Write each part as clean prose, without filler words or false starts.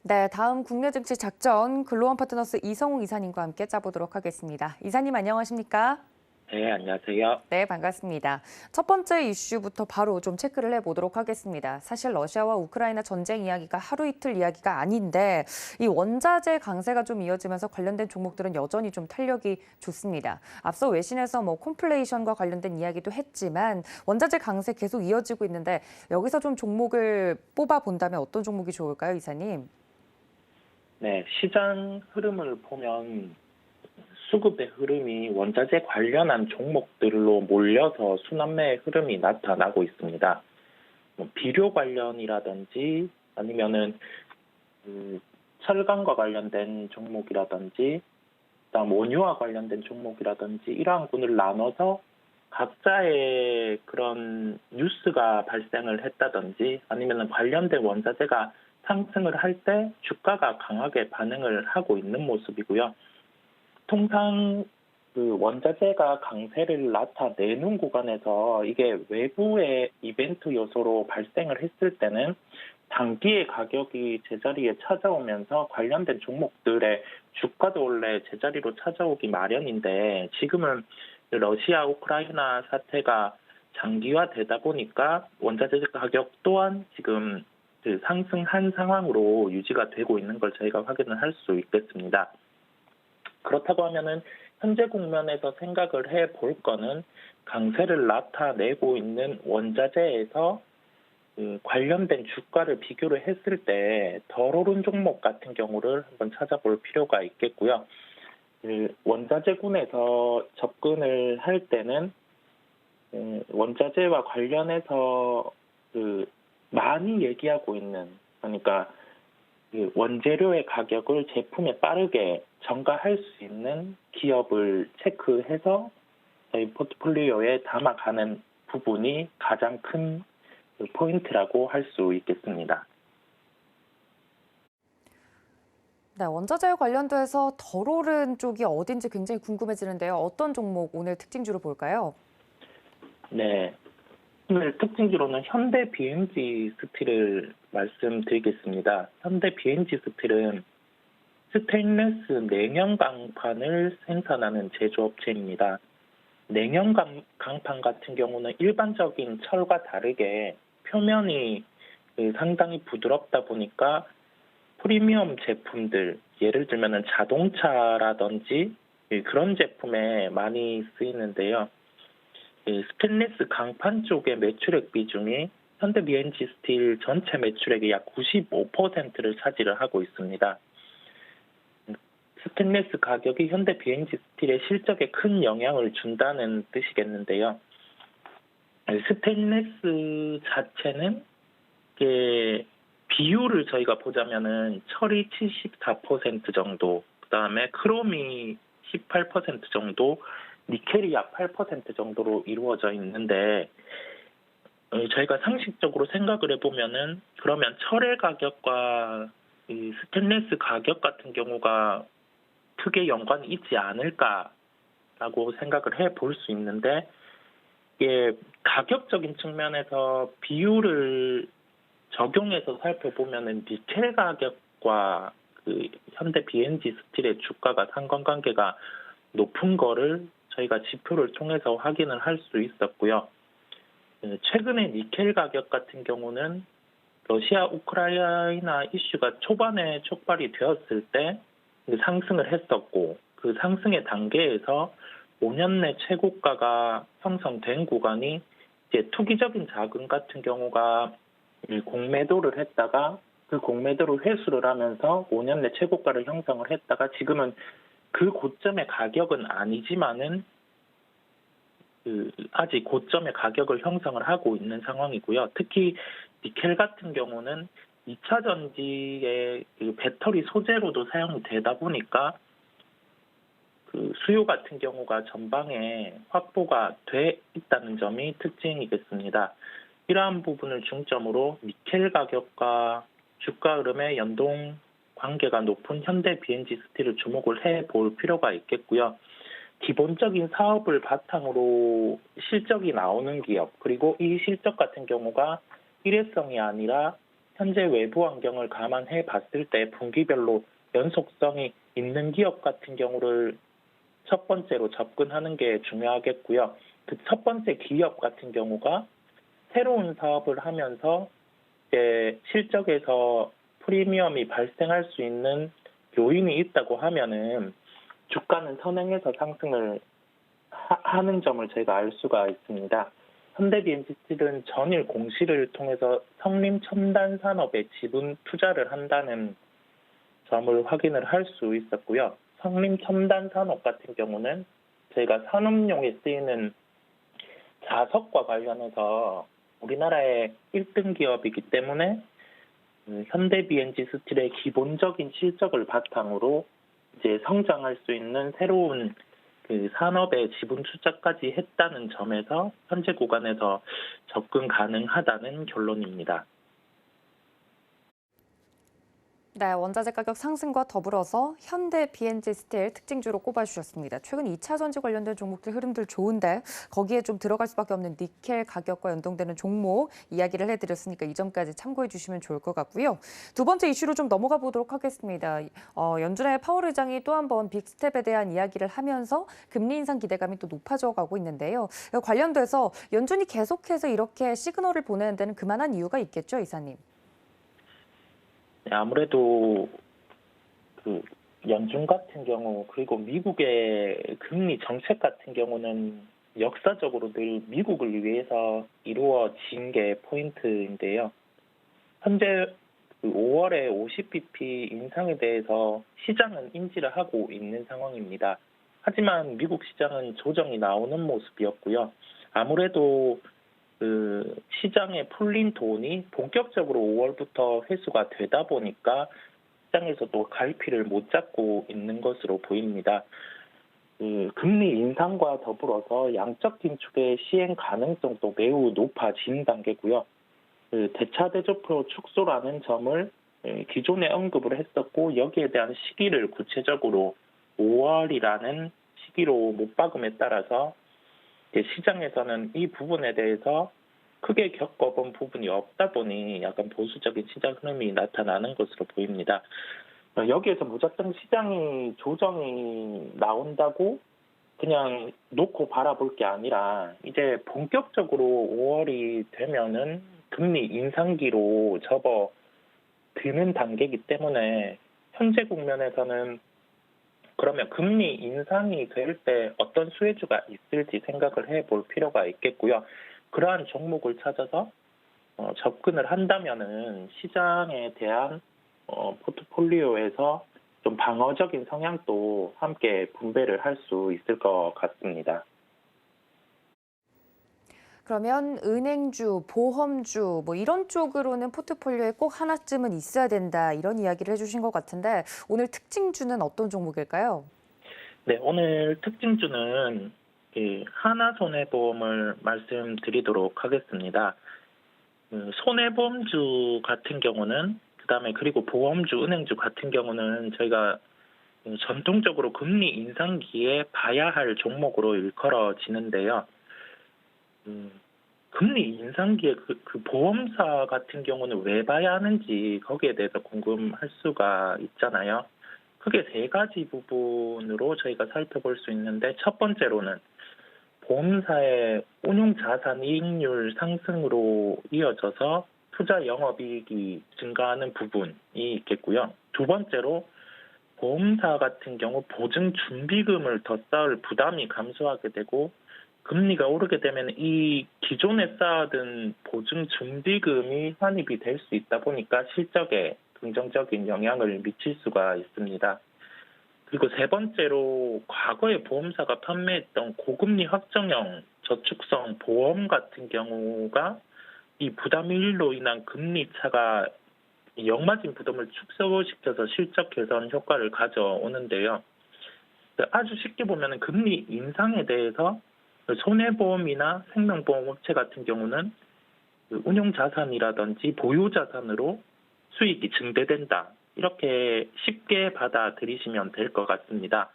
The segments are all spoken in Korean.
네, 다음 국내 증시 작전 글로원 파트너스 이성우 이사님과 함께 짜보도록 하겠습니다. 이사님 안녕하십니까? 네, 안녕하세요. 네, 반갑습니다. 첫 번째 이슈부터 바로 좀 체크를 해보도록 하겠습니다. 사실 러시아와 우크라이나 전쟁 이야기가 하루 이틀 이야기가 아닌데 이 원자재 강세가 좀 이어지면서 관련된 종목들은 여전히 좀 탄력이 좋습니다. 앞서 외신에서 콤플레이션과 관련된 이야기도 했지만 원자재 강세 계속 이어지고 있는데 여기서 좀 종목을 뽑아 본다면 어떤 종목이 좋을까요, 이사님? 네, 시장 흐름을 보면 수급의 흐름이 원자재 관련한 종목들로 몰려서 순환매의 흐름이 나타나고 있습니다. 비료 관련이라든지 아니면은 철강과 관련된 종목이라든지 그다음 원유와 관련된 종목이라든지 이러한 군을 나눠서 각자의 그런 뉴스가 발생을 했다든지 아니면 관련된 원자재가 상승을 할 때 주가가 강하게 반응을 하고 있는 모습이고요. 통상 그 원자재가 강세를 나타내는 구간에서 이게 외부의 이벤트 요소로 발생을 했을 때는 단기의 가격이 제자리에 찾아오면서 관련된 종목들의 주가도 원래 제자리로 찾아오기 마련인데 지금은 러시아 우크라이나 사태가 장기화되다 보니까 원자재 가격 또한 지금 그 상승한 상황으로 유지가 되고 있는 걸 저희가 확인을 할 수 있겠습니다. 그렇다고 하면은 현재 국면에서 생각을 해볼 거는 강세를 나타내고 있는 원자재에서 관련된 주가를 비교를 했을 때 덜 오른 종목 같은 경우를 한번 찾아볼 필요가 있겠고요. 원자재군에서 접근을 할 때는 원자재와 관련해서 많이 얘기하고 있는, 그러니까 원재료의 가격을 제품에 빠르게 전가할 수 있는 기업을 체크해서 저희 포트폴리오에 담아가는 부분이 가장 큰 포인트라고 할 수 있겠습니다. 네, 원자재 관련돼서 덜 오른 쪽이 어딘지 굉장히 궁금해지는데요. 어떤 종목 오늘 특징주로 볼까요? 네. 오늘 특징주로는 현대 BNG 스틸을 말씀드리겠습니다. 현대 BNG 스틸은 스테인리스 냉형 강판을 생산하는 제조업체입니다. 냉형 강판 같은 경우는 일반적인 철과 다르게 표면이 상당히 부드럽다 보니까 프리미엄 제품들, 예를 들면 자동차라든지 그런 제품에 많이 쓰이는데요. 스테인리스 강판 쪽의 매출액 비중이 현대 BNG 스틸 전체 매출액의 약 95%를 차지를 하고 있습니다. 스테인리스 가격이 현대 BNG 스틸의 실적에 큰 영향을 준다는 뜻이겠는데요. 스테인리스 자체는 이게 비율을 저희가 보자면은 철이 74% 정도, 그다음에 크롬이 18% 정도, 니켈이 약 8% 정도로 이루어져 있는데 저희가 상식적으로 생각을 해보면은 그러면 철의 가격과 이 스테인리스 가격 같은 경우가 크게 연관이 있지 않을까라고 생각을 해볼 수 있는데 이게 가격적인 측면에서 비율을 적용해서 살펴보면은 니켈 가격과 그 현대 BNG 스틸의 주가가 상관관계가 높은 거를 저희가 지표를 통해서 확인을 할 수 있었고요. 최근에 니켈 가격 같은 경우는 러시아 우크라이나 이슈가 초반에 촉발이 되었을 때 상승을 했었고 그 상승의 단계에서 5년 내 최고가가 형성된 구간이 이제 투기적인 자금 같은 경우가 공매도를 했다가 그 공매도를 회수를 하면서 5년 내 최고가를 형성을 했다가 지금은 그 고점의 가격은 아니지만은 아직 고점의 가격을 형성을 하고 있는 상황이고요. 특히 니켈 같은 경우는 2차 전지의 배터리 소재로도 사용이 되다 보니까 그 수요 같은 경우가 전방에 확보가 돼 있다는 점이 특징이겠습니다. 이러한 부분을 중점으로 니켈 가격과 주가 흐름의 연동 관계가 높은 현대 BNG 스틸을 주목을 해볼 필요가 있겠고요. 기본적인 사업을 바탕으로 실적이 나오는 기업, 그리고 이 실적 같은 경우가 일회성이 아니라 현재 외부 환경을 감안해 봤을 때 분기별로 연속성이 있는 기업 같은 경우를 첫 번째로 접근하는 게 중요하겠고요. 그 첫 번째 기업 같은 경우가 새로운 사업을 하면서 이제 실적에서 프리미엄이 발생할 수 있는 요인이 있다고 하면은 주가는 선행해서 상승을 하는 점을 저희가 알 수가 있습니다. 현대비엔시스는 전일 공시를 통해서 성림 첨단 산업에 지분 투자를 한다는 점을 확인을 할 수 있었고요. 성림 첨단 산업 같은 경우는 저희가 산업용에 쓰이는 자석과 관련해서 우리나라의 1등 기업이기 때문에 현대비엔지 스틸의 기본적인 실적을 바탕으로 이제 성장할 수 있는 새로운 그 산업에 지분 투자까지 했다는 점에서 현재 구간에서 접근 가능하다는 결론입니다. 네, 원자재 가격 상승과 더불어서 현대 BNG 스틸 특징주로 꼽아주셨습니다. 최근 2차 전지 관련된 종목들 흐름들 좋은데 거기에 좀 들어갈 수밖에 없는 니켈 가격과 연동되는 종목 이야기를 해드렸으니까 이 점까지 참고해 주시면 좋을 것 같고요. 두 번째 이슈로 좀 넘어가 보도록 하겠습니다. 연준의 파월 의장이 또 한 번 빅스텝에 대한 이야기를 하면서 금리 인상 기대감이 또 높아져 가고 있는데요. 관련돼서 연준이 계속해서 이렇게 시그널을 보내는 데는 그만한 이유가 있겠죠, 이사님? 네, 아무래도 그 연준 같은 경우 그리고 미국의 금리 정책 같은 경우는 역사적으로 늘 미국을 위해서 이루어진 게 포인트인데요. 현재 그 5월에 50bp 인상에 대해서 시장은 인지를 하고 있는 상황입니다. 하지만 미국 시장은 조정이 나오는 모습이었고요. 아무래도 그 시장에 풀린 돈이 본격적으로 5월부터 회수가 되다 보니까 시장에서도 갈피를 못 잡고 있는 것으로 보입니다. 그 금리 인상과 더불어서 양적 긴축의 시행 가능성도 매우 높아진 단계고요. 그 대차대조표 축소라는 점을 기존에 언급을 했었고 여기에 대한 시기를 구체적으로 5월이라는 시기로 못 박음에 따라서 시장에서는 이 부분에 대해서 크게 겪어본 부분이 없다 보니 약간 보수적인 시장 흐름이 나타나는 것으로 보입니다. 여기에서 무작정 시장이 조정이 나온다고 그냥 놓고 바라볼 게 아니라 이제 본격적으로 5월이 되면은 금리 인상기로 접어드는 단계이기 때문에 현재 국면에서는 그러면 금리 인상이 될 때 어떤 수혜주가 있을지 생각을 해볼 필요가 있겠고요. 그러한 종목을 찾아서 접근을 한다면은 시장에 대한 포트폴리오에서 좀 방어적인 성향도 함께 분배를 할 수 있을 것 같습니다. 그러면 은행주, 보험주 뭐 이런 쪽으로는 포트폴리오에 꼭 하나쯤은 있어야 된다 이런 이야기를 해주신 것 같은데 오늘 특징주는 어떤 종목일까요? 네, 오늘 특징주는 하나손해보험을 말씀드리도록 하겠습니다. 손해보험주 같은 경우는 그다음에 그리고 보험주, 은행주 같은 경우는 저희가 전통적으로 금리 인상기에 봐야 할 종목으로 일컬어지는데요. 금리 인상기에 그 보험사 같은 경우는 왜 봐야 하는지 거기에 대해서 궁금할 수가 있잖아요. 크게 세 가지 부분으로 저희가 살펴볼 수 있는데 첫 번째로는 보험사의 운용자산 이익률 상승으로 이어져서 투자 영업이익이 증가하는 부분이 있겠고요. 두 번째로 보험사 같은 경우 보증 준비금을 더 쌓을 부담이 감소하게 되고 금리가 오르게 되면 이 기존에 쌓아둔 보증 준비금이 환입이 될 수 있다 보니까 실적에 긍정적인 영향을 미칠 수가 있습니다. 그리고 세 번째로 과거에 보험사가 판매했던 고금리 확정형 저축성 보험 같은 경우가 이 부담일로 인한 금리 차가 역마진 부담을 축소시켜서 실적 개선 효과를 가져오는데요. 아주 쉽게 보면 금리 인상에 대해서 손해보험이나 생명보험 업체 같은 경우는 운용자산이라든지 보유자산으로 수익이 증대된다. 이렇게 쉽게 받아들이시면 될 것 같습니다.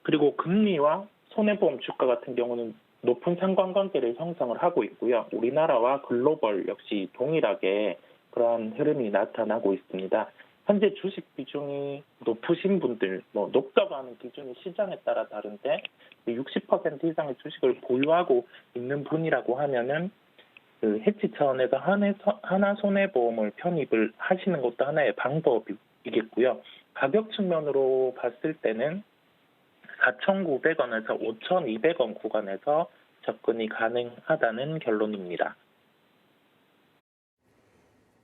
그리고 금리와 손해보험 주가 같은 경우는 높은 상관관계를 형성을 하고 있고요. 우리나라와 글로벌 역시 동일하게 그러한 흐름이 나타나고 있습니다. 현재 주식 비중이 높으신 분들, 높다고 하는 기준이 시장에 따라 다른데 60% 이상의 주식을 보유하고 있는 분이라고 하면은 그 해치 차원에서 하나 손해보험을 편입을 하시는 것도 하나의 방법이겠고요. 가격 측면으로 봤을 때는 4,900원에서 5,200원 구간에서 접근이 가능하다는 결론입니다.